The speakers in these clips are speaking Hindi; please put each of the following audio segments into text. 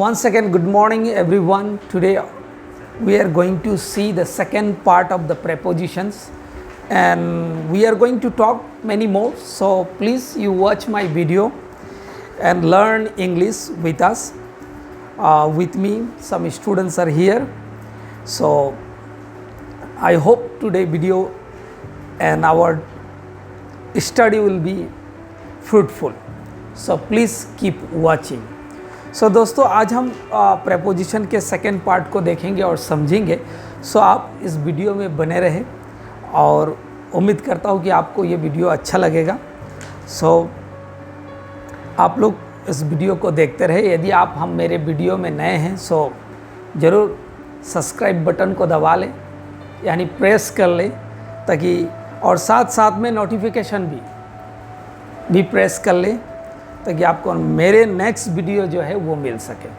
Once again, good morning everyone. Today we are going to see the second part of the prepositions and we are going to talk many more. So please you watch my video and learn English with us. With me, some students are here. So I hope today video and our study will be fruitful. So please keep watching. सो दोस्तों आज हम प्रेपोजिशन के सेकेंड पार्ट को देखेंगे और समझेंगे. सो आप इस वीडियो में बने रहें और उम्मीद करता हूँ कि आपको ये वीडियो अच्छा लगेगा. सो आप लोग इस वीडियो को देखते रहे. यदि आप हम मेरे वीडियो में नए हैं सो ज़रूर सब्सक्राइब बटन को दबा लें यानी प्रेस कर लें ताकि और साथ साथ में नोटिफिकेशन भी प्रेस कर लें ताकि आपको मेरे नेक्स्ट वीडियो जो है वो मिल सके.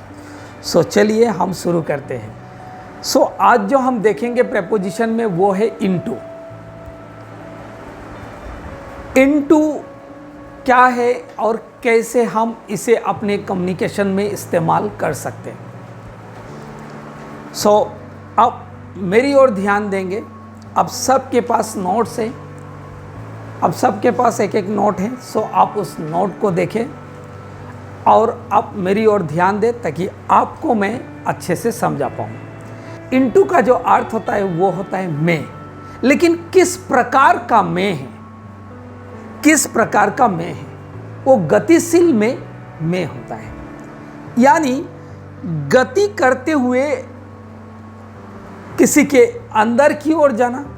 सो चलिए हम शुरू करते हैं. सो आज जो हम देखेंगे प्रेपोजिशन में वो है इनटू. इनटू क्या है और कैसे हम इसे अपने कम्युनिकेशन में इस्तेमाल कर सकते हैं. सो अब मेरी ओर ध्यान देंगे. अब सबके पास नोट्स है. अब सबके पास एक एक नोट है. सो आप उस नोट को देखें और आप मेरी ओर ध्यान दें ताकि आपको मैं अच्छे से समझा पाऊँ. इनटू का जो अर्थ होता है वो होता है में. लेकिन किस प्रकार का में है, किस प्रकार का में है, वो गतिशील में होता है. यानी गति करते हुए किसी के अंदर की ओर जाना,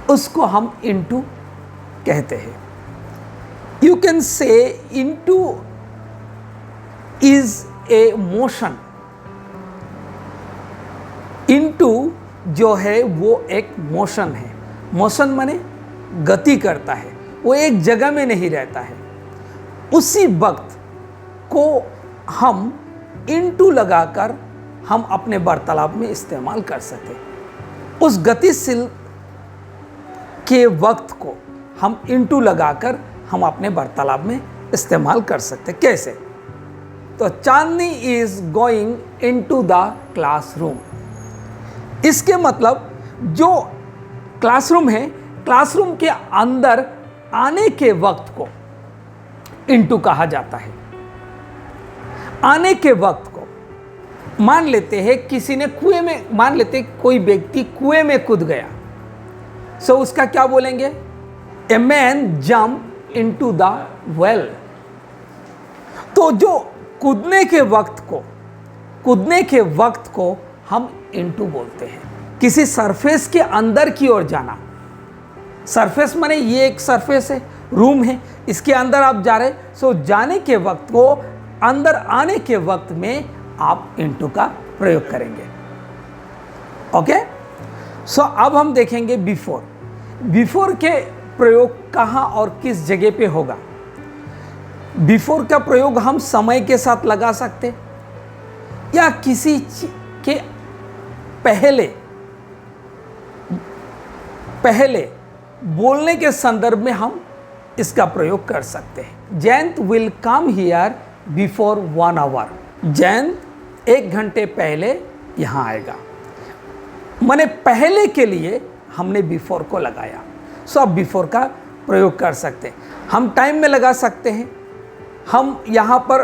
उसको हम इनटू कहते हैं. You can say into is a motion. Into जो है वो एक मोशन है. मोशन माने गति करता है, वो एक जगह में नहीं रहता है. उसी वक्त को हम इनटू लगाकर हम अपने वार्तालाप में इस्तेमाल कर सके. उस गतिशील के वक्त को हम इनटू लगाकर हम अपने वार्तालाप में इस्तेमाल कर सकते. कैसे? तो Chandni is going into the classroom. इसके मतलब जो क्लासरूम है, क्लासरूम के अंदर आने के वक्त को इनटू कहा जाता है. आने के वक्त को मान लेते हैं किसी ने कुएं में, मान लेते हैं कोई व्यक्ति कुएं में कूद गया. सो उसका क्या बोलेंगे? A man jump into the well. तो जो कूदने के वक्त को हम इनटू बोलते हैं. किसी सरफेस के अंदर की ओर जाना. सरफेस माने ये एक सरफेस है, रूम है, इसके अंदर आप जा रहे. सो जाने के वक्त को, अंदर आने के वक्त में आप इनटू का प्रयोग करेंगे. ओके. सो अब हम देखेंगे बिफोर. बिफोर के प्रयोग कहाँ और किस जगह पे होगा. बिफोर का प्रयोग हम समय के साथ लगा सकते या किसी के पहले बोलने के संदर्भ में हम इसका प्रयोग कर सकते हैं. Jayant will come here before 1 hour. Jayant 1 घंटे पहले यहाँ आएगा. माने पहले के लिए हमने बिफोर को लगाया. सो आप बिफोर का प्रयोग कर सकते हैं. हम टाइम में लगा सकते हैं. हम यहाँ पर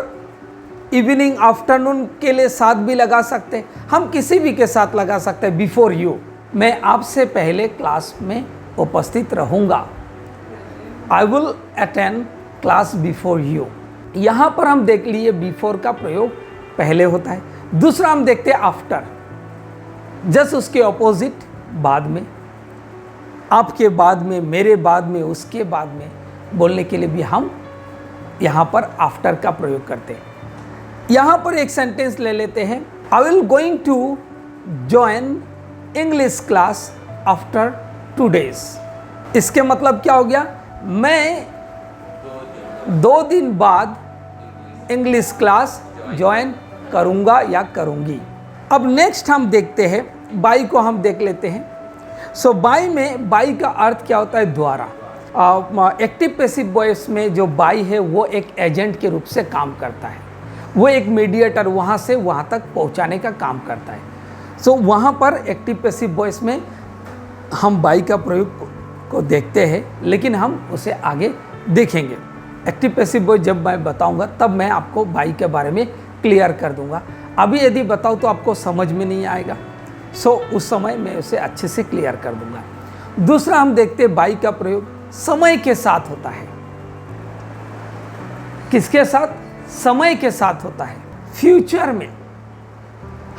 इवनिंग, आफ्टरनून के लिए साथ भी लगा सकते हैं. हम किसी भी के साथ लगा सकते हैं. बिफोर यू, मैं आपसे पहले क्लास में उपस्थित रहूँगा. I will attend class before you. यहाँ पर हम देख लिए बिफोर का प्रयोग पहले होता है. दूसरा हम देखते हैं आफ्टर. जस्ट उसके ऑपोजिट, बाद में, आपके बाद में, मेरे बाद में, उसके बाद में बोलने के लिए भी हम यहाँ पर आफ्टर का प्रयोग करते हैं. यहाँ पर एक सेंटेंस ले लेते हैं. I will going to join English class after 2 days. इसके मतलब क्या हो गया? मैं 2 दिन बाद इंग्लिश क्लास ज्वाइन करूँगा या करूँगी. अब नेक्स्ट हम देखते हैं बाई को हम देख लेते हैं. सो बाई में, बाई का अर्थ क्या होता है? द्वारा. एक्टिव पैसिव वॉइस में जो बाई है वो एक एजेंट के रूप से काम करता है. वो एक मीडिएटर वहाँ से वहाँ तक पहुँचाने का काम करता है। सो वहाँ पर एक्टिव पैसिव वॉइस में हम बाई का प्रयोग को देखते हैं, लेकिन हम उसे आगे देखेंगे। एक्टिव पैसिव वॉइस जब मैं बताऊंगा तब मैं आपको बाई के बारे में क्लियर कर दूंगा। अभी यदि बताऊं तो आपको समझ में नहीं आएगा, सो उस समय मैं उसे अच्छे से क्लियर कर दूंगा। दूसरा हम देखते हैं बाई का प्रयोग समय के साथ होता है। किसके साथ? समय के साथ होता है। फ्यूचर में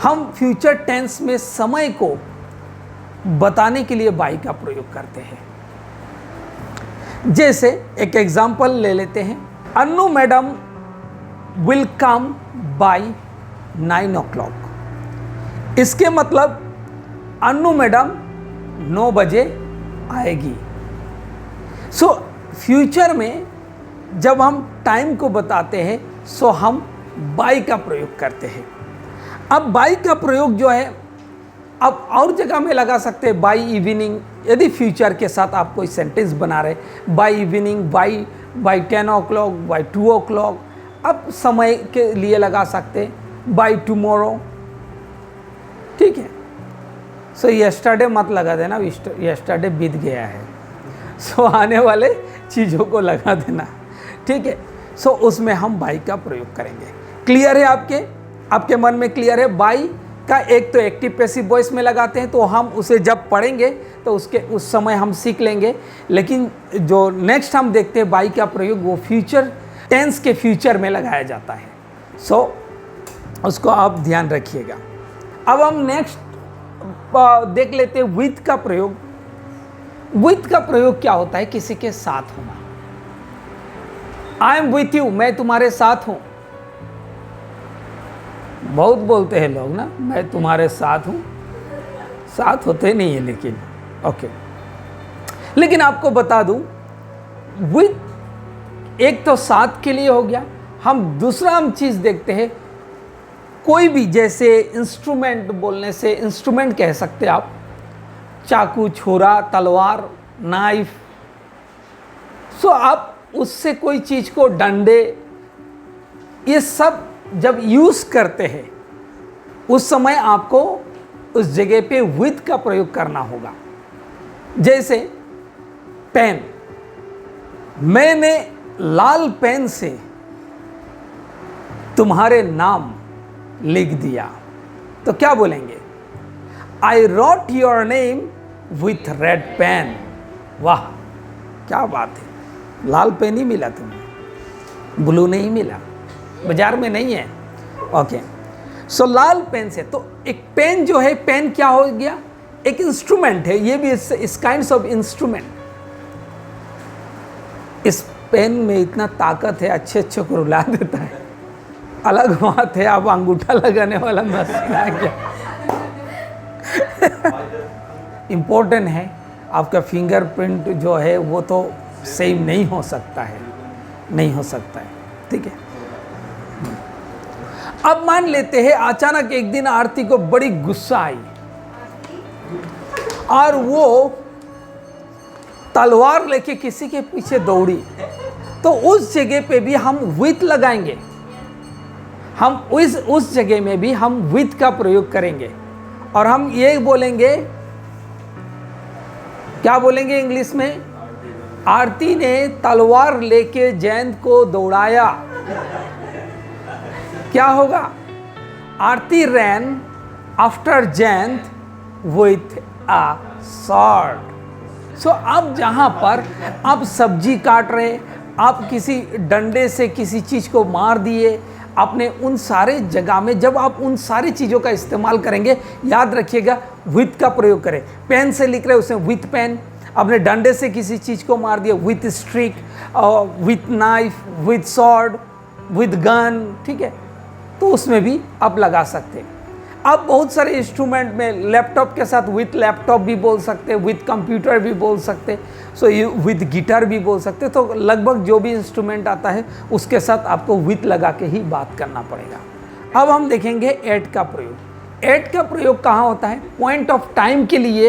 हम फ्यूचर टेंस में समय को बताने के लिए बाई का प्रयोग करते हैं। जैसे एक एग्जाम्पल ले लेते हैं, Annu madam will come by 9 o'clock। इसके मतलब अन्नू मैडम 9 बजे आएगी। सो फ्यूचर में जब हम टाइम को बताते हैं सो हम बाय का प्रयोग करते हैं। अब बाय का प्रयोग जो है अब और जगह में लगा सकते हैं, बाय इवनिंग, यदि फ्यूचर के साथ आप कोई सेंटेंस बना रहे, by evening, bye 10 o'clock, bye 2 o'clock, अब समय के लिए लगा सकते हैं बाय टुमारो, ठीक है। सो यस्टरडे मत लगा देना, यस्टरडे बीत गया है। सो आने वाले चीज़ों को लगा देना, ठीक है। सो उसमें हम बाय का प्रयोग करेंगे। क्लियर है? आपके मन में क्लियर है? बाय का एक तो एक्टिव पैसिव वॉइस में लगाते हैं, तो हम उसे जब पढ़ेंगे तो उस समय हम सीख लेंगे। लेकिन जो नेक्स्ट हम देखते हैं बाय का प्रयोग, वो फ्यूचर टेंस के फ्यूचर में लगाया जाता है। सो उसको आप ध्यान रखिएगा। अब हम नेक्स्ट देख लेते हैं विथ का प्रयोग। विथ का प्रयोग क्या होता है? किसी के साथ होना। आई एम विथ यू, मैं तुम्हारे साथ हूं। बहुत बोलते हैं लोग ना, मैं तुम्हारे साथ हूं, साथ होते नहीं है लेकिन ओके। लेकिन आपको बता दूं, विथ एक तो साथ के लिए हो गया। दूसरा हम चीज़ देखते हैं, कोई भी, जैसे इंस्ट्रूमेंट, बोलने से इंस्ट्रूमेंट कह सकते आप, चाकू, छुरा, तलवार, नाइफ। सो आप उससे कोई चीज़ को, डंडे, ये सब जब यूज़ करते हैं उस समय आपको उस जगह पे विथ का प्रयोग करना होगा। जैसे पेन, मैंने लाल पेन से तुम्हारे नाम लिख दिया, तो क्या बोलेंगे? I wrote your name with red pen. वाह, क्या बात है, लाल पेन ही मिला तुम्हें, ब्लू नहीं मिला, बाजार में नहीं है। ओके, सो लाल पेन से, तो एक पेन जो है, पेन क्या हो गया? एक इंस्ट्रूमेंट है, ये भी इस काइंड्स ऑफ इंस्ट्रूमेंट। इस पेन में इतना ताकत है, अच्छे अच्छे को रुला देता है। अलग बात है आप अंगूठा लगाने वाला मशीन आ गया। इम्पोर्टेंट है, आपका फिंगरप्रिंट जो है वो तो सेम नहीं हो सकता है, नहीं हो सकता है, ठीक है। अब मान लेते हैं अचानक एक दिन आरती को बड़ी गुस्सा आई और वो तलवार लेके किसी के पीछे दौड़ी, तो उस जगह पे भी हम विथ लगाएंगे। हम उस जगह में भी हम विथ का प्रयोग करेंगे और हम ये बोलेंगे, क्या बोलेंगे इंग्लिश में? आरती ने तलवार लेके जयंत को दौड़ाया। क्या होगा? Aarti ran after Jayant with a sword. So अब जहाँ पर आप सब्जी काट रहे, आप किसी डंडे से किसी चीज़ को मार दिए, आपने उन सारे जगह में जब आप उन सारी चीज़ों का इस्तेमाल करेंगे, याद रखिएगा विथ का प्रयोग करें। पेन से लिख रहे उसमें विथ पेन, आपने डंडे से किसी चीज़ को मार दिया with stick, with knife, with sword, with gun, ठीक है, तो उसमें भी आप लगा सकते हैं। आप बहुत सारे इंस्ट्रूमेंट में लैपटॉप के साथ विथ लैपटॉप भी बोल सकते हैं, विथ कंप्यूटर भी बोल सकते हैं, सो विथ गिटार भी बोल सकते हैं। तो लगभग जो भी इंस्ट्रूमेंट आता है उसके साथ आपको विथ लगा के ही बात करना पड़ेगा। अब हम देखेंगे एट का प्रयोग। एट का प्रयोग कहाँ होता है? पॉइंट ऑफ टाइम के लिए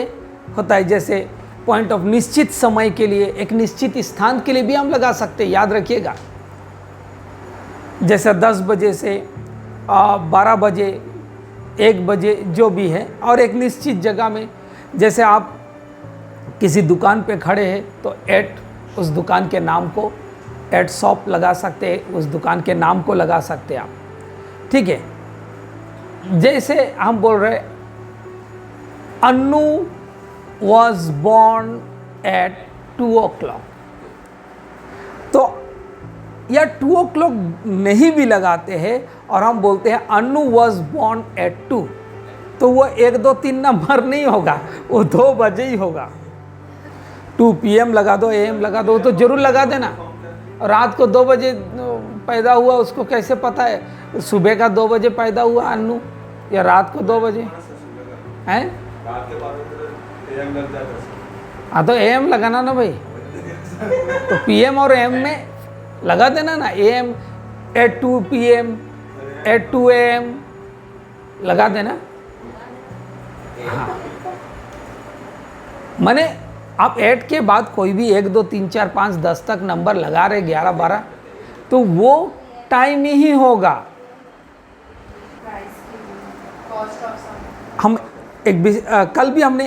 होता है, जैसे पॉइंट ऑफ निश्चित समय के लिए, एक निश्चित स्थान के लिए भी हम लगा सकते हैं, याद रखिएगा। जैसे 10 बजे से 12 बजे, 1 बजे जो भी है, और एक निश्चित जगह में, जैसे आप किसी दुकान पे खड़े हैं तो एट उस दुकान के नाम को, एट शॉप लगा सकते हैं, उस दुकान के नाम को लगा सकते हैं आप, ठीक है। जैसे हम बोल रहे Annu was born at 2 o'clock, तो या 2 o'clock नहीं भी लगाते हैं और हम बोलते हैं अन्नू वॉज बॉर्न एट 2, तो वो 1 2 3 नंबर नहीं होगा, वो 2 बजे ही होगा। 2 PM लगा दो, AM लगा दो, तो जरूर लगा देना। रात को 2 बजे पैदा हुआ, उसको कैसे पता है सुबह का 2 बजे पैदा हुआ अन्नू या रात को 2 बजे हैं? हाँ तो AM लगाना ना भाई, तो PM और AM में लगा देना ना, AM at 2 PM at 2 AM लगा देना। हाँ, माने आप 8 के बाद कोई भी 1 2 3 4 5 10 तक नंबर लगा रहे, 11 12, तो वो टाइम ही होगा। हम कल भी हमने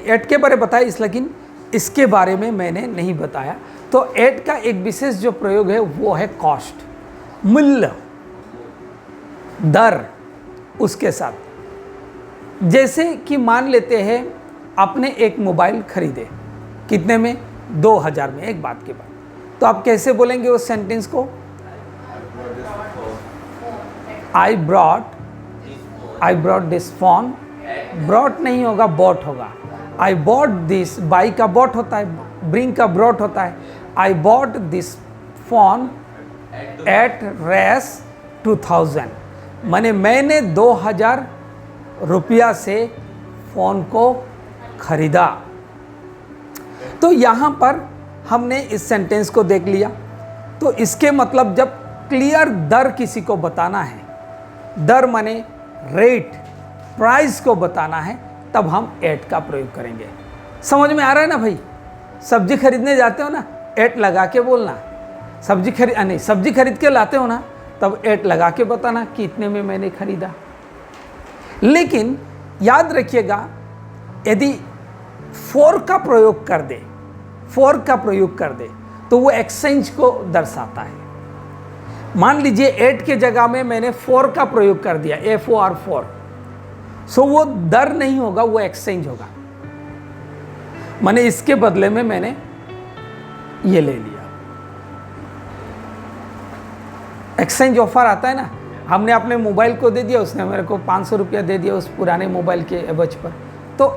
8 के बारे बताया इस, लेकिन इसके बारे में मैंने नहीं बताया। तो 8 का एक विशेष जो प्रयोग है वो है कॉस्ट, मूल्य, दर। उसके साथ जैसे कि मान लेते हैं आपने एक मोबाइल खरीदे, कितने में? 2000 में, एक बात के बाद, तो आप कैसे बोलेंगे उस सेंटेंस को? I brought this phone, brought नहीं होगा, बॉट होगा। आई बॉट दिस, बाई का बॉट होता है, ब्रिंग का ब्रॉट होता है। I bought this phone at रेस 2000, माने मैंने 2000 रुपया से फ़ोन को खरीदा। तो यहाँ पर हमने इस सेंटेंस को देख लिया। तो इसके मतलब जब क्लियर दर किसी को बताना है, दर माने रेट, प्राइस को बताना है, तब हम एट का प्रयोग करेंगे। समझ में आ रहा है ना भाई? सब्जी खरीदने जाते हो ना, एट लगा के बोलना। सब्जी खरीद के लाते हो ना, तब एट लगा के बताना कि इतने में मैंने खरीदा। लेकिन याद रखिएगा, यदि 4 का प्रयोग कर दे, 4 का प्रयोग कर दे, तो वो एक्सचेंज को दर्शाता है। मान लीजिए 8 के जगह में मैंने 4 का प्रयोग कर दिया, FOR4, सो वो दर नहीं होगा, वो एक्सचेंज होगा। मैंने इसके बदले में मैंने ये ले लिया। एक्सचेंज ऑफर आता है ना, हमने अपने मोबाइल को दे दिया, उसने मेरे को 500 रुपया दे दिया उस पुराने मोबाइल के एवज पर, तो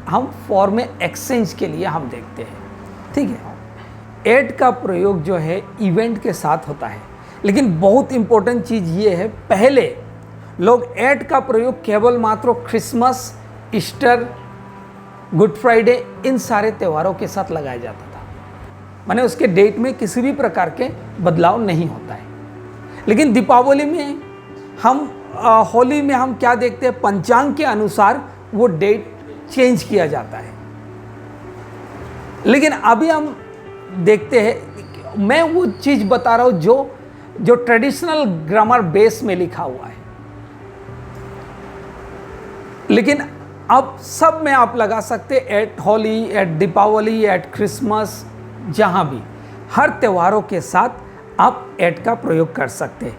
हम फॉर में एक्सचेंज के लिए हम देखते हैं, ठीक है। एट का प्रयोग जो है इवेंट के साथ होता है, लेकिन बहुत इंपॉर्टेंट चीज़ ये है, पहले लोग एट का प्रयोग केवल मात्र क्रिसमस, ईस्टर, गुड फ्राइडे, इन सारे त्योहारों के साथ लगाया जाता था। माने उसके डेट में किसी भी प्रकार के बदलाव नहीं होता है। लेकिन दीपावली में हम, होली में हम क्या देखते हैं, पंचांग के अनुसार वो डेट चेंज किया जाता है। लेकिन अभी हम देखते हैं, मैं वो चीज़ बता रहा हूँ जो ट्रेडिशनल ग्रामर बेस में लिखा हुआ है। लेकिन अब सब में आप लगा सकते, at Holi, at Deepawali, at Christmas, जहाँ भी, हर त्योहारों के साथ आप एट का प्रयोग कर सकते हैं।